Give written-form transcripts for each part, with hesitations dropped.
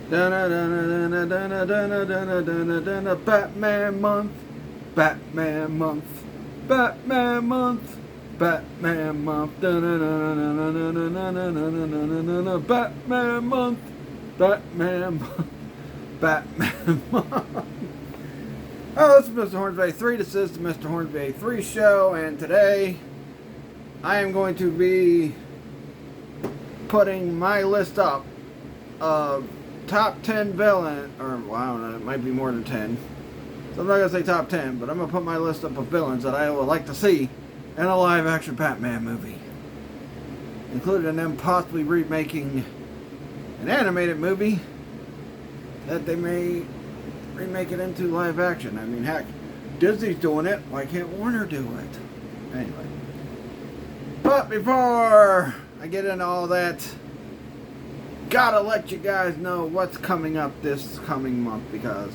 Batman month, Batman month, Batman month, Batman month, Batman month, Batman month, Batman month. Oh, this is Mr. Hornsby 3. This is the Mr. Hornsby 3 show, and today I am going to be putting my list up of top 10 villain, or well, I don't know, it might be more than 10. So I'm not going to say top 10, but I'm going to put my list up of villains that I would like to see in a live-action Batman movie. Included in them possibly remaking an animated movie that they may remake it into live action. I mean, heck, Disney's doing it. Why can't Warner do it? Anyway. But before I get into all that, gotta let you guys know what's coming up this coming month, because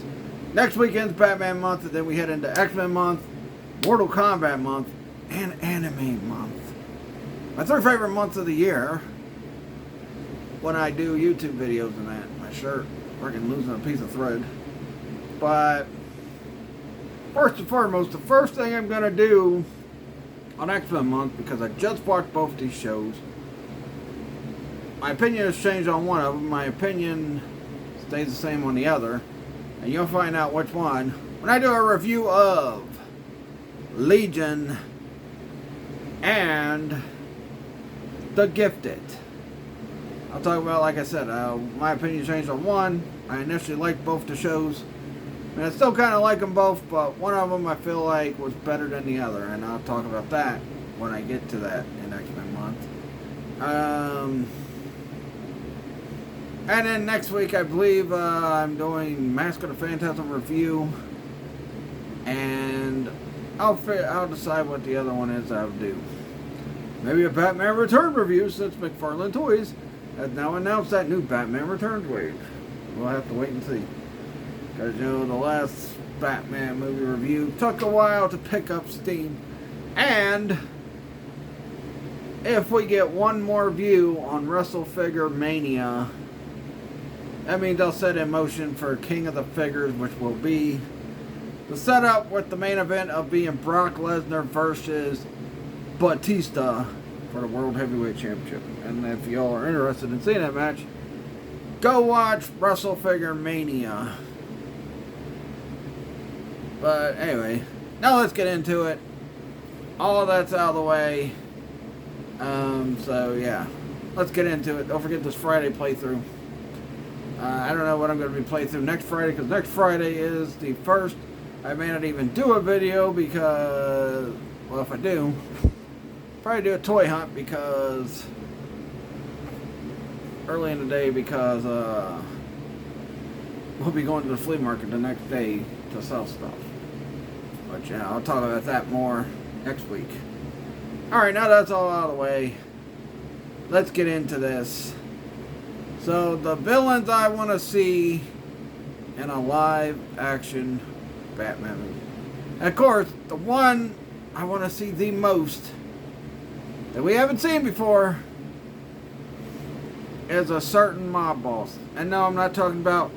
next weekend's Batman month, and then we head into X-Men month, Mortal Kombat month, and Anime month. My third favorite month of the year when I do YouTube videos and that. My shirt freaking losing a piece of thread. But first and foremost, the first thing I'm gonna do on X-Men month, because I just watched both these shows. My opinion has changed on one of them. My opinion stays the same on the other. And you'll find out which one when I do a review of Legion and The Gifted. I'll talk about, like I said, my opinion changed on one. I initially liked both the shows. And I still kind of like them both, but one of them I feel like was better than the other. And I'll talk about that when I get to that in X-Men month. And then next week, I believe I'm doing Mask of the Phantasm review, and I'll decide what the other one is I'll do. Maybe a Batman Return review, since McFarlane Toys has now announced that new Batman Returns wave. We'll have to wait and see, because you know the last Batman movie review took a while to pick up steam, and if we get one more view on WrestleFigure Mania, that means they'll set in motion for King of the Figures, which will be the setup with the main event of being Brock Lesnar versus Batista for the World Heavyweight Championship. And if y'all are interested in seeing that match, go watch WrestleFigure Mania. But anyway, now let's get into it. All of that's out of the way. So yeah, let's get into it. Don't forget this Friday playthrough. I don't know what I'm going to be playing through next Friday, because next Friday is the first. I may not even do a video because, well, if I do, probably do a toy hunt, because early in the day, because we'll be going to the flea market the next day to sell stuff. But yeah, I'll talk about that more next week. Alright, now that's all out of the way, let's get into this. So, the villains I want to see in a live-action Batman movie. And of course, the one I want to see the most that we haven't seen before is a certain mob boss. And no, I'm not talking about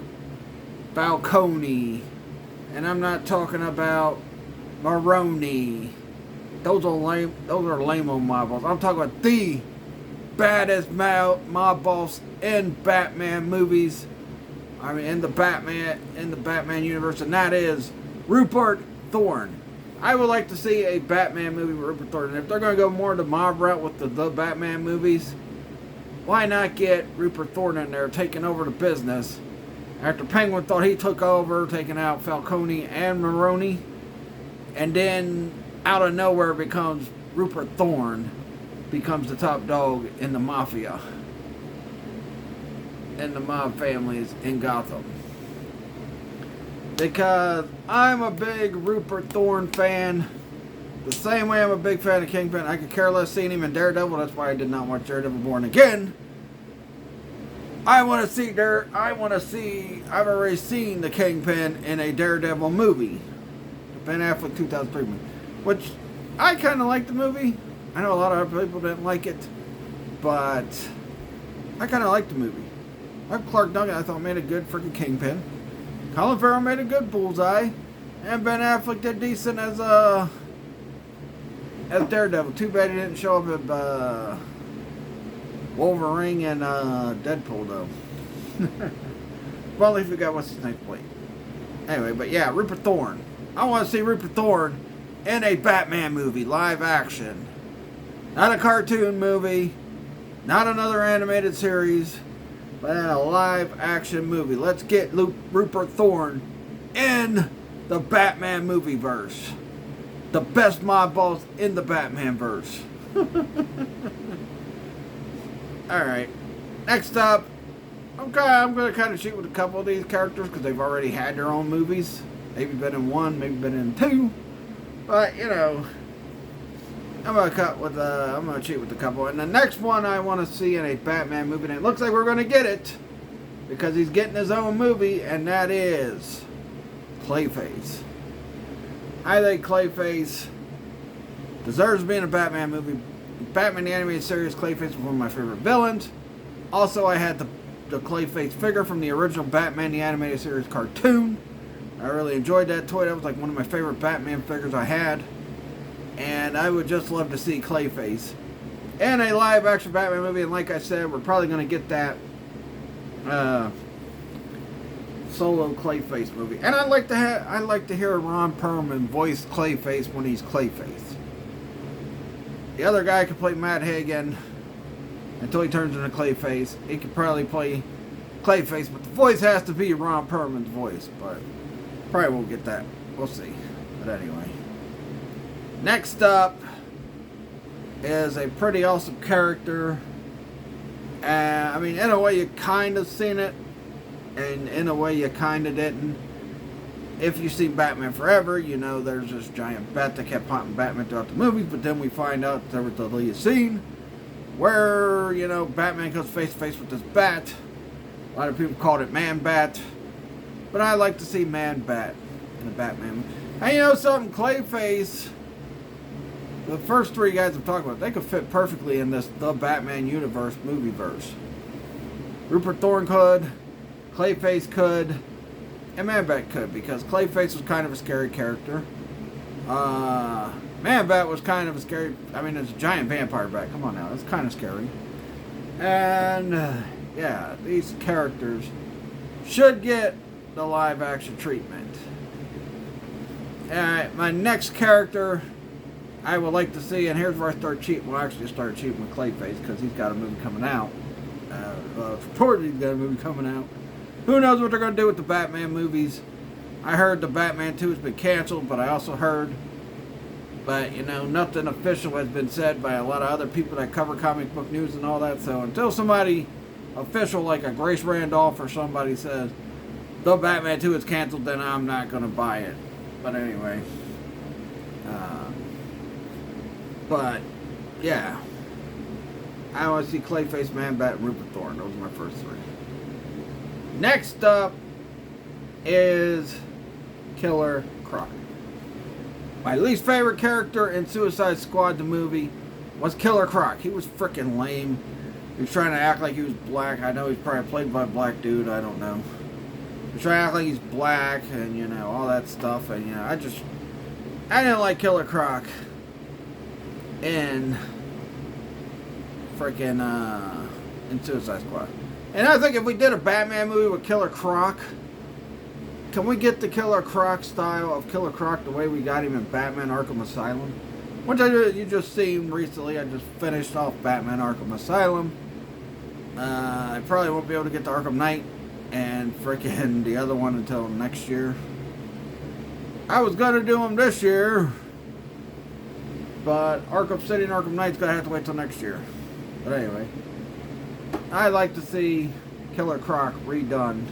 Falcone. And I'm not talking about Maroni. Those are lame old mob boss. I'm talking about the baddest mob boss in Batman movies. I mean, in the Batman universe, and that is Rupert Thorne. I would like to see a Batman movie with Rupert Thorne. And if they're going to go more the mob route with the Batman movies, why not get Rupert Thorne in there taking over the business after Penguin thought he took over, taking out Falcone and Maroni, and then out of nowhere becomes Rupert Thorne becomes the top dog in the mafia and the mob families in Gotham. Because I'm a big Rupert Thorne fan, the same way I'm a big fan of Kingpin. I could care less seeing him in Daredevil. That's why I did not watch Daredevil Born Again. I've already seen the Kingpin in a Daredevil movie, the Ben Affleck 2003 movie, which I kind of liked the movie. I know a lot of other people didn't like it, but I kind of liked the movie. Clark Duncan, I thought, made a good freaking Kingpin. Colin Farrell made a good Bullseye. And Ben Affleck did decent as Daredevil. Too bad he didn't show up at Wolverine and Deadpool, though. Well, at least we got what's his name played. Anyway, but yeah, Rupert Thorne. I want to see Rupert Thorne in a Batman movie, live action. Not a cartoon movie, not another animated series, but in a live action movie. Let's get Rupert Thorne in the Batman movie verse. The best mob boss in the Batman verse. Alright, next up, I'm going to kind of shoot with a couple of these characters because they've already had their own movies. Maybe been in one, maybe been in two. But, you know, I'm going to cheat with a couple. And the next one I want to see in a Batman movie, and it looks like we're going to get it because he's getting his own movie, and that is Clayface. I think Clayface deserves to be in a Batman movie. Batman the Animated Series, Clayface was one of my favorite villains. Also, I had the Clayface figure from the original Batman the Animated Series cartoon. I really enjoyed that toy. That was like one of my favorite Batman figures I had. And I would just love to see Clayface in a live-action Batman movie. And like I said, we're probably going to get that solo Clayface movie. And I'd like to hear Ron Perlman voice Clayface when he's Clayface. The other guy could play Matt Hagen until he turns into Clayface. He could probably play Clayface, but the voice has to be Ron Perlman's voice. But probably won't get that. We'll see. But anyway. Next up is a pretty awesome character. I mean, in a way you kind of seen it, and in a way you kind of didn't. If you see Batman Forever, you know there's this giant bat that kept haunting Batman throughout the movies, but then we find out there was the lead scene where, you know, Batman comes face to face with this bat. A lot of people called it Man-Bat, but I like to see Man-Bat in a Batman. And you know something, Clayface, the first three guys I'm talking about, they could fit perfectly in this The Batman Universe movie-verse. Rupert Thorne could, Clayface could, and Man-Bat could, because Clayface was kind of a scary character. Man-Bat was kind of a scary, I mean, it's a giant vampire bat, come on now, it's kind of scary. And, yeah, these characters should get the live-action treatment. Alright, my next character I would like to see, and here's where I start cheating, well, I actually started cheating with Clayface, because he's got a movie coming out. Reportedly he's got a movie coming out. Who knows what they're going to do with the Batman movies. I heard the Batman 2 has been canceled, but I also heard, but you know, nothing official has been said by a lot of other people that cover comic book news and all that. So until somebody official like a Grace Randolph or somebody says the Batman 2 is canceled, then I'm not going to buy it. But anyway. But, yeah. I want to see Clayface, Man-Bat, and Rupert Thorne. Those are my first three. Next up is Killer Croc. My least favorite character in Suicide Squad, the movie, was Killer Croc. He was freaking lame. He was trying to act like he was black. I know he's probably played by a black dude. I don't know. He was trying to act like he's black and, you know, all that stuff. And, you know, I didn't like Killer Croc in freaking in Suicide Squad. And I think if we did a Batman movie with Killer Croc, can we get the Killer Croc style of Killer Croc the way we got him in Batman Arkham Asylum? Which you just seen recently. I just finished off Batman Arkham Asylum. I probably won't be able to get to Arkham Knight and freaking the other one until next year. I was going to do them this year, but Arkham City and Arkham Knight's going to have to wait till next year. But anyway, I'd like to see Killer Croc redone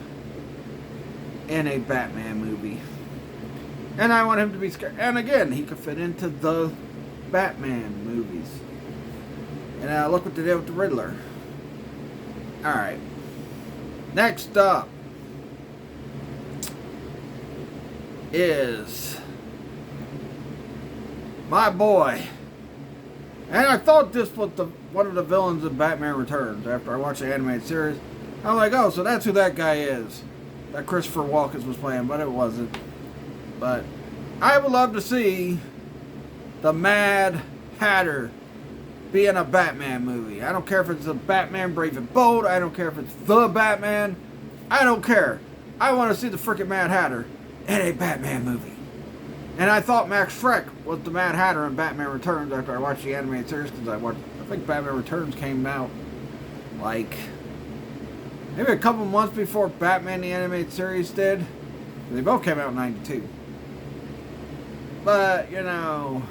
in a Batman movie. And I want him to be scared. And again, he could fit into the Batman movies. And look what they did with the Riddler. Alright. Next up is my boy. And I thought this was one of the villains of Batman Returns after I watched the animated series. I'm like, oh, so that's who that guy is. That Christopher Walken was playing, but it wasn't. But I would love to see the Mad Hatter be in a Batman movie. I don't care if it's the Batman Brave and Bold. I don't care if it's the Batman. I don't care. I want to see the freaking Mad Hatter in a Batman movie. And I thought Max Schreck was the Mad Hatter in Batman Returns after I watched the animated series, because I think Batman Returns came out like maybe a couple months before Batman the Animated Series did. They both came out in 92. But, you know,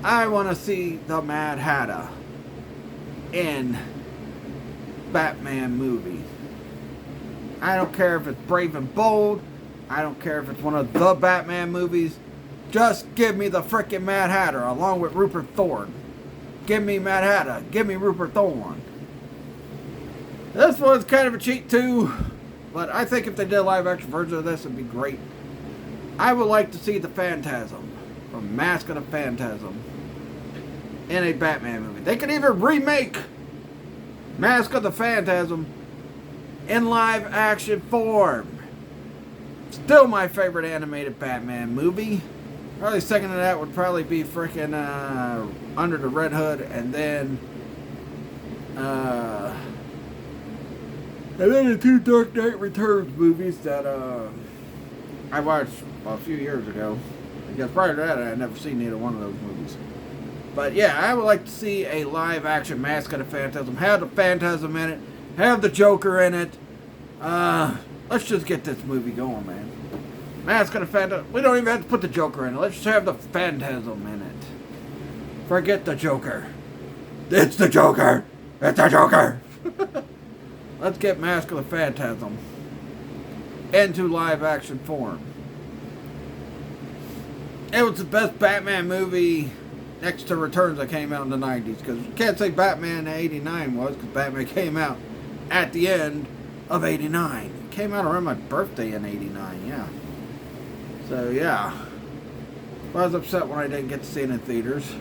I want to see the Mad Hatter in Batman movie. I don't care if it's Brave and Bold. I don't care if it's one of the Batman movies. Just give me the frickin' Mad Hatter along with Rupert Thorne. Give me Mad Hatter. Give me Rupert Thorne. This one's kind of a cheat too, but I think if they did a live action version of this, it'd be great. I would like to see the Phantasm from Mask of the Phantasm in a Batman movie. They could even remake Mask of the Phantasm in live action form. Still my favorite animated Batman movie. Probably second to that would probably be freaking Under the Red Hood, and then the two Dark Knight Returns movies that I watched a few years ago. Because prior to that, I had never seen either one of those movies. But yeah, I would like to see a live action Mask of the Phantasm. Have the Phantasm in it. Have the Joker in it. Let's just get this movie going, man. Mask of the Phantasm. We don't even have to put the Joker in it. Let's just have the Phantasm in it. Forget the Joker. It's the Joker. It's the Joker. Let's get Mask of the Phantasm into live action form. It was the best Batman movie next to Returns that came out in the 90s. Because you can't say Batman in 89 was, because Batman came out at the end of 89. It came out around my birthday in 89, yeah. So, yeah. I was upset when I didn't get to see it in theaters.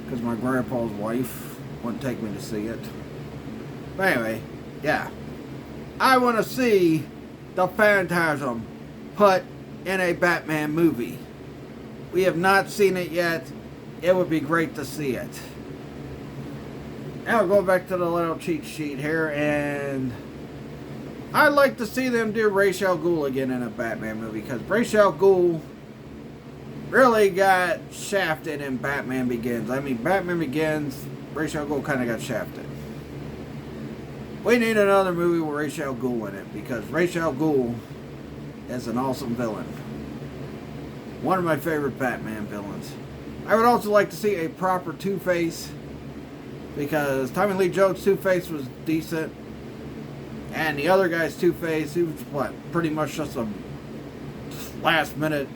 Because my grandpa's wife wouldn't take me to see it. But anyway, yeah. I want to see the Phantasm put in a Batman movie. We have not seen it yet. It would be great to see it. Now we'll go back to the little cheat sheet here, and I'd like to see them do Ra's al Ghul again in a Batman movie, because Ra's al Ghul really got shafted in Batman Begins. I mean, Batman Begins, Ra's al Ghul kind of got shafted. We need another movie with Ra's al Ghul in it, because Ra's al Ghul is an awesome villain. One of my favorite Batman villains. I would also like to see a proper Two-Face, because Tommy Lee Jones' Two-Face was decent, and the other guy's Two-Face, he was what, pretty much just a last-minute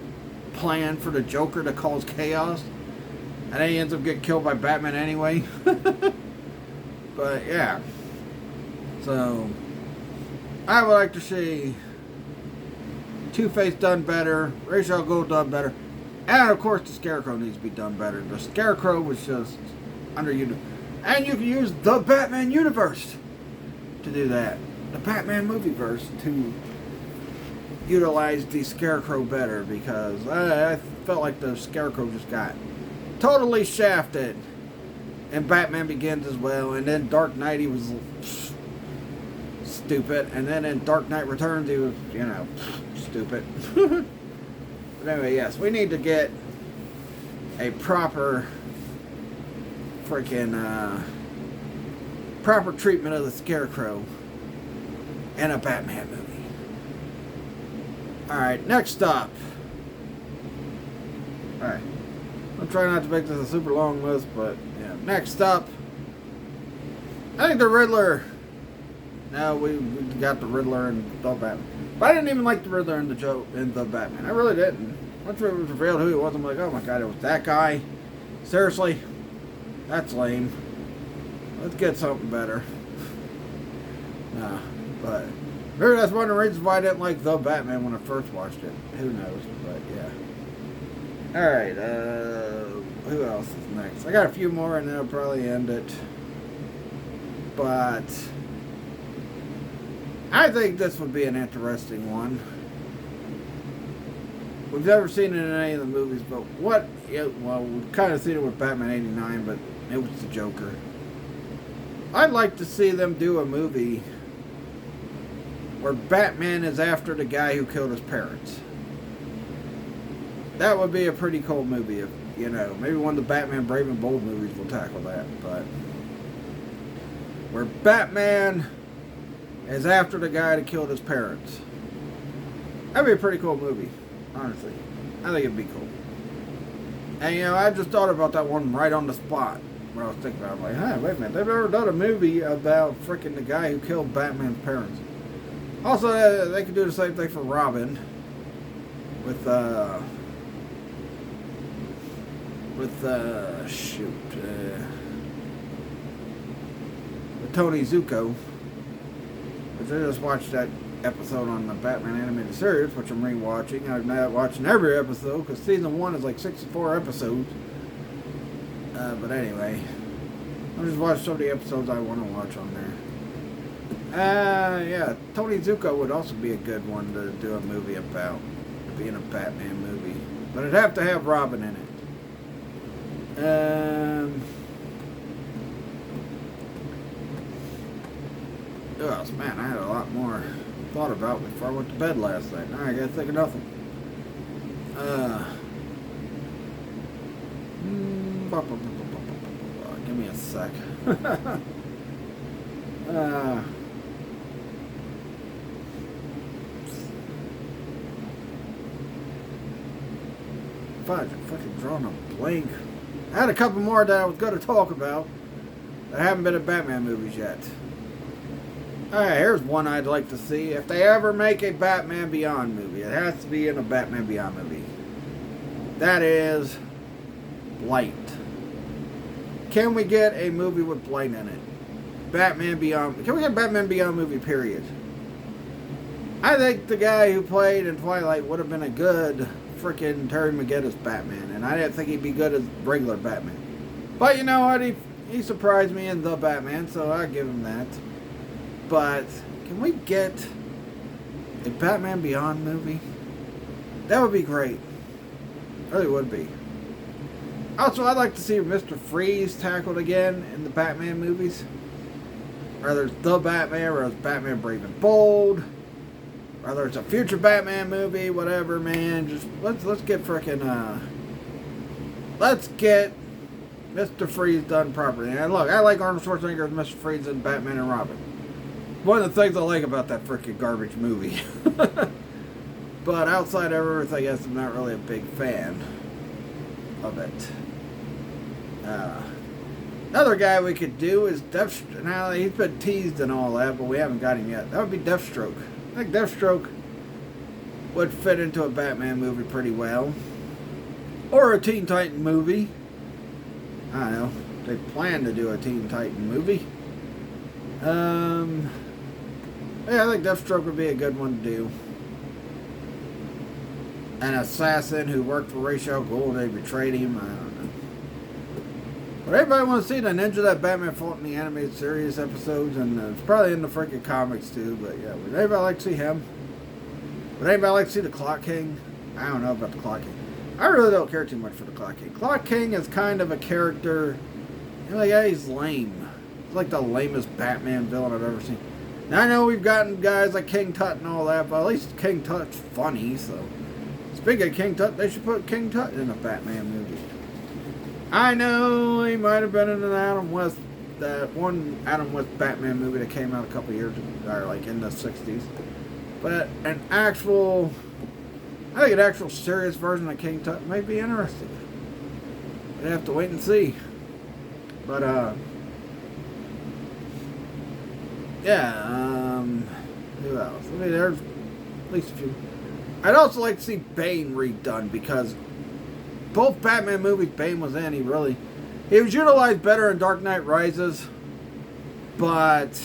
plan for the Joker to cause chaos, and then he ends up getting killed by Batman anyway. But yeah, so I would like to see Two-Face done better, Ra's al Ghul done better, and of course the Scarecrow needs to be done better. The Scarecrow was just underutilized. And you can use the Batman universe to do that. The Batman movieverse to utilize the Scarecrow better, because I felt like the Scarecrow just got totally shafted in Batman Begins as well. And then Dark Knight, he was stupid. And then in Dark Knight Returns, he was, you know, stupid. But anyway, yes, we need to get a proper freaking proper treatment of the Scarecrow in a Batman movie. Alright, next up. Alright. I'm trying not to make this a super long list, but yeah. Next up, I think the Riddler. No, we got the Riddler and the Batman. But I didn't even like the Riddler and the Batman. I really didn't. Once it was revealed who he was, I'm like, oh my god, it was that guy. Seriously? That's lame. Let's get something better. Nah, but maybe that's one of the reasons why I didn't like The Batman when I first watched it. Who knows? But yeah. Alright, who else is next? I got a few more and then I'll probably end it. But I think this would be an interesting one. We've never seen it in any of the movies, but we've kind of seen it with Batman 89, but it was the Joker. I'd like to see them do a movie where Batman is after the guy who killed his parents. That would be a pretty cool movie. If, maybe one of the Batman Brave and Bold movies will tackle that. But where Batman is after the guy that killed his parents. That'd be a pretty cool movie, honestly. I think it'd be cool. And, I just thought about that one right on the spot. When I was thinking about it, I'm like, wait a minute. They've never done a movie about freaking the guy who killed Batman's parents. Also, they could do the same thing for Robin. With Tony Zuko. Which I just watched that episode on the Batman animated series, which I'm rewatching. I'm not watching every episode because season 1 is like 64 episodes. But anyway, I'll just watch some of the episodes I want to watch on there. Yeah, Tony Zuko would also be a good one to do a movie about, being a Batman movie. But it'd have to have Robin in it. Man, I had a lot more thought about before I went to bed last night. Now I gotta think of nothing. Give me a sec. Fudge, I'm fucking drawing a blank. I had a couple more that I was going to talk about that haven't been in Batman movies yet. Alright, here's one I'd like to see. If they ever make a Batman Beyond movie, it has to be in a Batman Beyond movie. That is Blight. Can we get a movie with Blight in it? Batman Beyond. Can we get a Batman Beyond movie, period? I think the guy who played in Twilight would have been a good freaking Terry McGinnis Batman, and I didn't think he'd be good as regular Batman. But you know what? He surprised me in The Batman, so I'll give him that. But can we get a Batman Beyond movie? That would be great. It really would be. Also, I'd like to see Mr. Freeze tackled again in the Batman movies. Whether it's The Batman, or it's Batman Brave and Bold, whether it's a future Batman movie, whatever, man. Just let's get frickin' let's get Mr. Freeze done properly. And look, I like Arnold Schwarzenegger as Mr. Freeze in Batman and Robin. One of the things I like about that frickin' garbage movie. But outside of everything, I guess I'm not really a big fan of it. Another guy we could do is Deathstroke. Now, he's been teased and all that, but we haven't got him yet. That would be Deathstroke. I think Deathstroke would fit into a Batman movie pretty well. Or a Teen Titan movie. I don't know. They plan to do a Teen Titan movie. Yeah, I think Deathstroke would be a good one to do. An assassin who worked for Ra's al Ghul, they betrayed him. I don't know. But everybody wants to see the ninja that Batman fought in the animated series episodes, and it's probably in the freaking comics too. But yeah, would anybody like to see him? Would anybody like to see the Clock King? I don't know about the Clock King. I really don't care too much for the Clock King. Clock King is kind of a character. Yeah, he's lame. He's like the lamest Batman villain I've ever seen. Now I know we've gotten guys like King Tut and all that, but at least King Tut's funny. So speaking of King Tut, they should put King Tut in a Batman movie. I know he might have been in that one Adam West Batman movie that came out a couple years ago, or like in the 60s. But I think an actual serious version of King Tut might be interesting. We'd have to wait and see. But, yeah, who else? I mean, there's at least a few. I'd also like to see Bane redone, because both Batman movies Bane was in, he was utilized better in Dark Knight Rises, but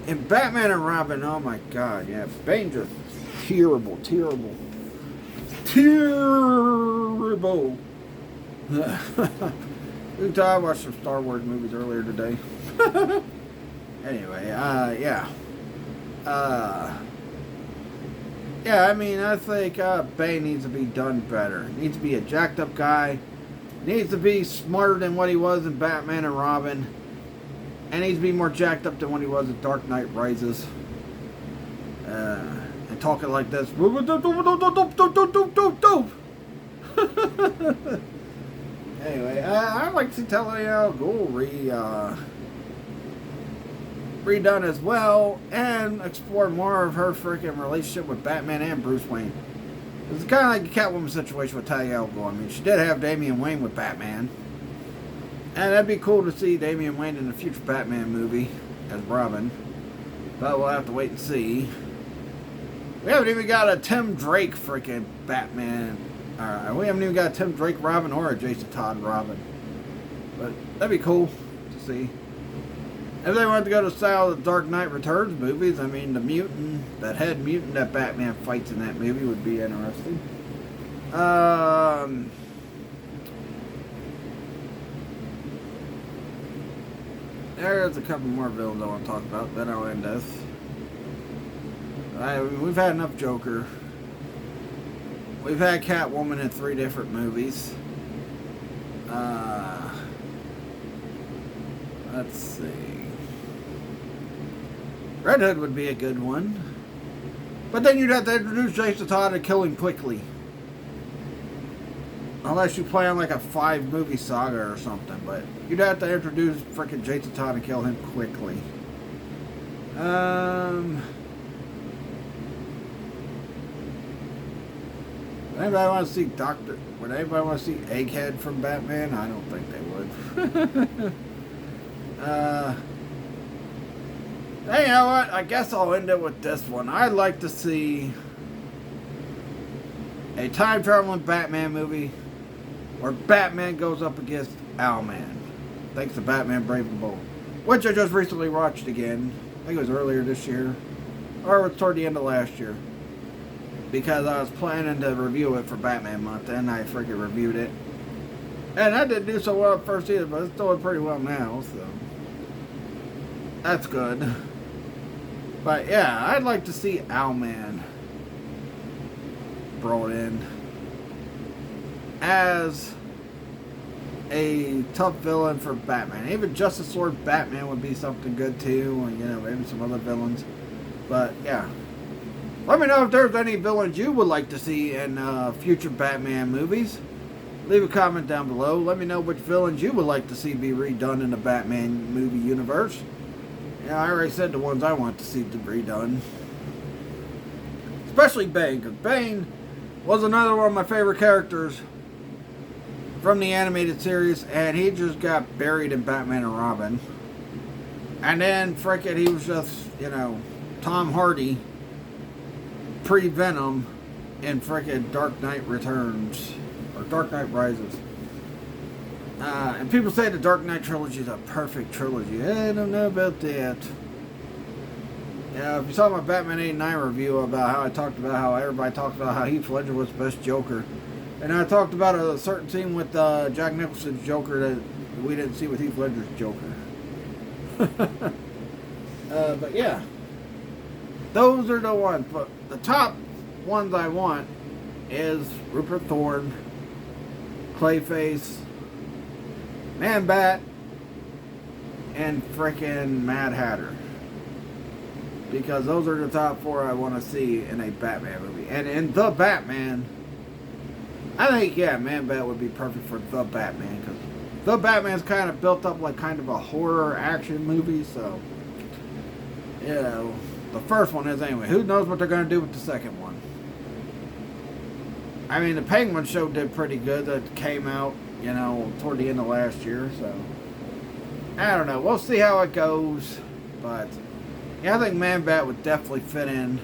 in Batman and Robin, oh my god, yeah, Bane just terrible. I watched some Star Wars movies earlier today. Anyway, yeah. Yeah, I mean, I think Bane needs to be done better. Needs to be a jacked up guy. Needs to be smarter than what he was in Batman and Robin. And needs to be more jacked up than what he was in Dark Knight Rises. And talking like this. Anyway, I'd like to see Talia al Ghul redone as well, and explore more of her freaking relationship with Batman and Bruce Wayne. It's kind of like a Catwoman situation with Talia al Ghul. I mean, she did have Damian Wayne with Batman, and that'd be cool to see Damian Wayne in a future Batman movie as Robin, but we'll have to wait and see. We haven't even got a Tim Drake freaking Batman. We haven't even got a Tim Drake Robin or a Jason Todd Robin, but that'd be cool to see. If they wanted to go to style of the Dark Knight Returns movies, I mean, that head mutant that Batman fights in that movie would be interesting. There's a couple more villains I want to talk about, then I'll end this. We've had enough Joker. We've had Catwoman in 3 different movies. Let's see. Red Hood would be a good one. But then you'd have to introduce Jason Todd and kill him quickly. Unless you plan like a 5-movie saga or something. But you'd have to introduce freaking Jason Todd and kill him quickly. Would anybody want to see Would anybody want to see Egghead from Batman? I don't think they would. Hey, you know what? I guess I'll end it with this one. I'd like to see a time-traveling Batman movie where Batman goes up against Owlman. Thanks to Batman Brave and Bold. Which I just recently watched again. I think it was earlier this year. Or it was toward the end of last year. Because I was planning to review it for Batman Month, and I freaking reviewed it. And I didn't do so well at first either, but it's doing pretty well now, so that's good. But yeah, I'd like to see Owlman brought in as a tough villain for Batman. Even Justice Lord Batman would be something good too, and you know, maybe some other villains. But yeah. Let me know if there's any villains you would like to see in future Batman movies. Leave a comment down below. Let me know which villains you would like to see be redone in the Batman movie universe. Yeah, I already said the ones I want to see redone. Especially Bane, because Bane was another one of my favorite characters from the animated series, and he just got buried in Batman and Robin. And then, frickin', he was just, you know, Tom Hardy pre-Venom in frickin' Dark Knight Returns or Dark Knight Rises. And people say the Dark Knight trilogy is a perfect trilogy. I don't know about that. Yeah, if you saw my Batman 89 review about how I talked about how everybody talks about how Heath Ledger was the best Joker, and I talked about a certain scene with Jack Nicholson's Joker that we didn't see with Heath Ledger's Joker. But yeah, those are the ones. But the top ones I want is Rupert Thorne, Clayface, Man-Bat, and frickin' Mad Hatter. Because those are the top 4 I want to see in a Batman movie. And in The Batman, I think, yeah, Man-Bat would be perfect for The Batman. Because The Batman's kind of built up like kind of a horror action movie. So, you know, the first one is anyway. Who knows what they're going to do with the second one? I mean, the Penguin show did pretty good. That came out, you know, toward the end of last year. So, I don't know. We'll see how it goes. But yeah, I think Man-Bat would definitely fit in.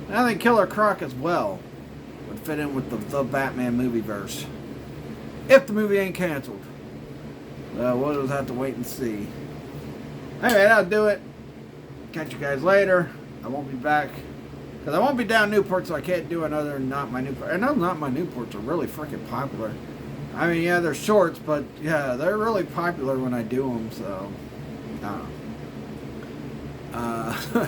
And I think Killer Croc as well would fit in with the Batman movie verse. If the movie ain't canceled. We'll just have to wait and see. Anyway, that'll do it. Catch you guys later. I won't be back. Because I won't be down Newport, so I can't do another Not My Newport. And those Not My Newports are really freaking popular. I mean, yeah, they're shorts, but yeah, they're really popular when I do them, so I don't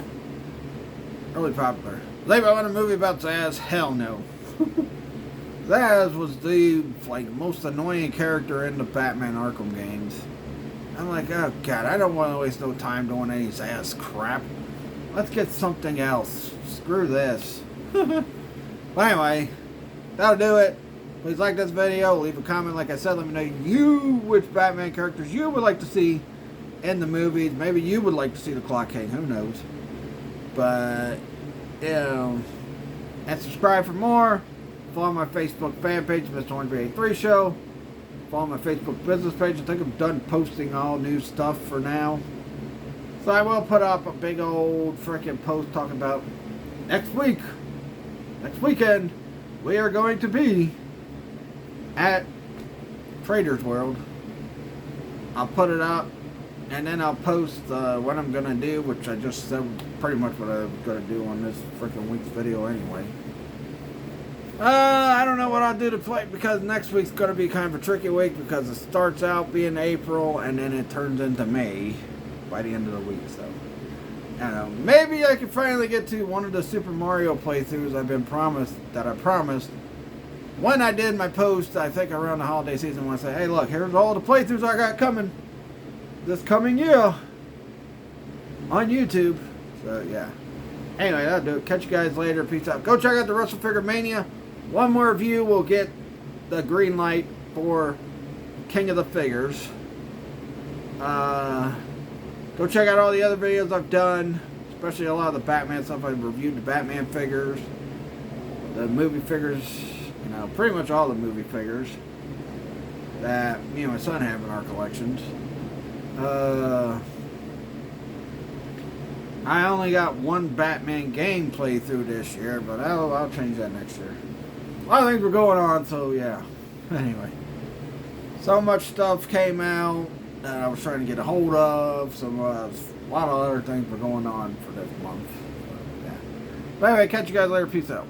know. Really popular. Was anybody want a movie about Zaz? Hell no. Zaz was the most annoying character in the Batman Arkham games. I'm like, oh god, I don't want to waste no time doing any Zaz crap. Let's get something else. Screw this. But anyway, that'll do it. Please like this video, leave a comment. Like I said, let me know which Batman characters you would like to see in the movies. Maybe you would like to see the Clock King, who knows. But, and subscribe for more. Follow my Facebook fan page, Mr. Hornsby83 Show. Follow my Facebook business page. I think I'm done posting all new stuff for now. So I will put up a big old freaking post talking about next weekend, we are going to be at Trader's World. I'll put it up, and then I'll post what I'm going to do, which I just said pretty much what I'm going to do on this freaking week's video anyway. I don't know what I'll do to play, because next week's going to be kind of a tricky week, because it starts out being April, and then it turns into May by the end of the week, so I don't know. Maybe I can finally get to one of the Super Mario playthroughs I promised when I did my post, I think around the holiday season, when I say, hey look, here's all the playthroughs I got coming this coming year on YouTube. So yeah. Anyway, that'll do it. Catch you guys later. Peace out. Go check out the Wrestle Figure Mania. One more view will get the green light for King of the Figures. Go check out all the other videos I've done, especially a lot of the Batman stuff. I've reviewed the Batman figures, the movie figures, pretty much all the movie figures that me and my son have in our collections. I only got one Batman game playthrough this year, but I'll change that next year. A lot of things were going on, so yeah. Anyway, so much stuff came out that I was trying to get a hold of. A lot of other things were going on for this month. So, yeah. But anyway, catch you guys later. Peace out.